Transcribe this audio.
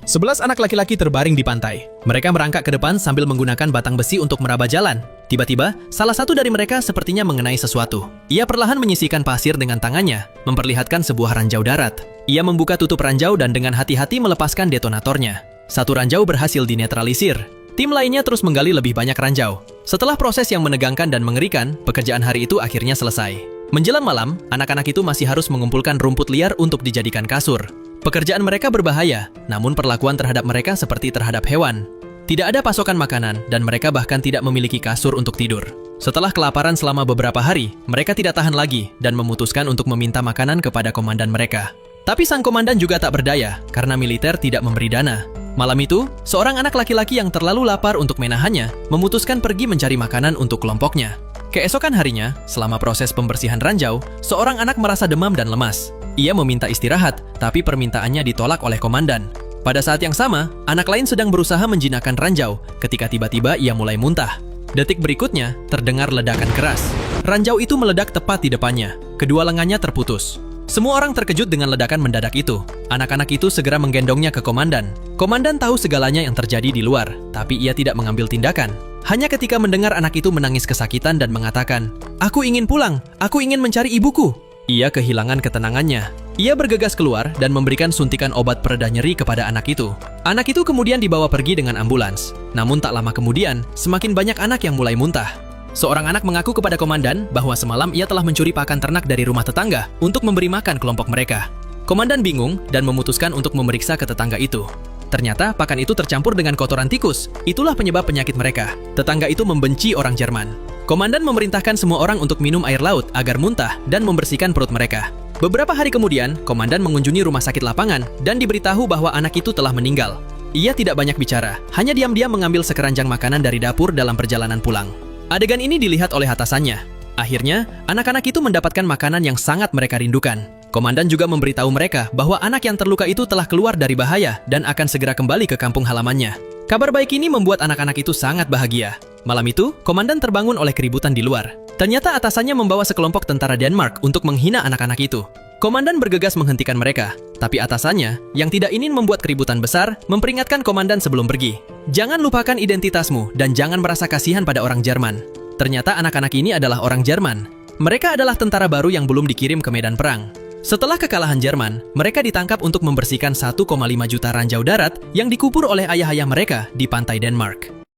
11 anak laki-laki terbaring di pantai. Mereka merangkak ke depan sambil menggunakan batang besi untuk meraba jalan. Tiba-tiba, salah satu dari mereka sepertinya mengenai sesuatu. Ia perlahan menyisihkan pasir dengan tangannya, memperlihatkan sebuah ranjau darat. Ia membuka tutup ranjau dan dengan hati-hati melepaskan detonatornya. Satu ranjau berhasil dinetralisir. Tim lainnya terus menggali lebih banyak ranjau. Setelah proses yang menegangkan dan mengerikan, pekerjaan hari itu akhirnya selesai. Menjelang malam, anak-anak itu masih harus mengumpulkan rumput liar untuk dijadikan kasur. Pekerjaan mereka berbahaya, namun perlakuan terhadap mereka seperti terhadap hewan. Tidak ada pasokan makanan, dan mereka bahkan tidak memiliki kasur untuk tidur. Setelah kelaparan selama beberapa hari, mereka tidak tahan lagi dan memutuskan untuk meminta makanan kepada komandan mereka. Tapi sang komandan juga tak berdaya, karena militer tidak memberi dana. Malam itu, seorang anak laki-laki yang terlalu lapar untuk menahannya, memutuskan pergi mencari makanan untuk kelompoknya. Keesokan harinya, selama proses pembersihan ranjau, seorang anak merasa demam dan lemas. Ia meminta istirahat, tapi permintaannya ditolak oleh komandan. Pada saat yang sama, anak lain sedang berusaha menjinakkan ranjau, ketika tiba-tiba ia mulai muntah. Detik berikutnya, terdengar ledakan keras. Ranjau itu meledak tepat di depannya. Kedua lengannya terputus. Semua orang terkejut dengan ledakan mendadak itu. Anak-anak itu segera menggendongnya ke komandan. Komandan tahu segalanya yang terjadi di luar, tapi ia tidak mengambil tindakan. Hanya ketika mendengar anak itu menangis kesakitan dan mengatakan, "Aku ingin pulang, aku ingin mencari ibuku." Ia kehilangan ketenangannya. Ia bergegas keluar dan memberikan suntikan obat pereda nyeri kepada anak itu. Anak itu kemudian dibawa pergi dengan ambulans. Namun tak lama kemudian, semakin banyak anak yang mulai muntah. Seorang anak mengaku kepada komandan bahwa semalam ia telah mencuri pakan ternak dari rumah tetangga untuk memberi makan kelompok mereka. Komandan bingung dan memutuskan untuk memeriksa ke tetangga itu. Ternyata pakan itu tercampur dengan kotoran tikus. Itulah penyebab penyakit mereka. Tetangga itu membenci orang Jerman. Komandan memerintahkan semua orang untuk minum air laut agar muntah dan membersihkan perut mereka. Beberapa hari kemudian, komandan mengunjungi rumah sakit lapangan dan diberitahu bahwa anak itu telah meninggal. Ia tidak banyak bicara, hanya diam-diam mengambil sekeranjang makanan dari dapur dalam perjalanan pulang. Adegan ini dilihat oleh atasannya. Akhirnya, anak-anak itu mendapatkan makanan yang sangat mereka rindukan. Komandan juga memberitahu mereka bahwa anak yang terluka itu telah keluar dari bahaya dan akan segera kembali ke kampung halamannya. Kabar baik ini membuat anak-anak itu sangat bahagia. Malam itu, komandan terbangun oleh keributan di luar. Ternyata atasannya membawa sekelompok tentara Denmark untuk menghina anak-anak itu. Komandan bergegas menghentikan mereka, tapi atasannya, yang tidak ingin membuat keributan besar, memperingatkan komandan sebelum pergi. Jangan lupakan identitasmu dan jangan merasa kasihan pada orang Jerman. Ternyata anak-anak ini adalah orang Jerman. Mereka adalah tentara baru yang belum dikirim ke medan perang. Setelah kekalahan Jerman, mereka ditangkap untuk membersihkan 1,5 juta ranjau darat yang dikubur oleh ayah-ayah mereka di pantai Denmark.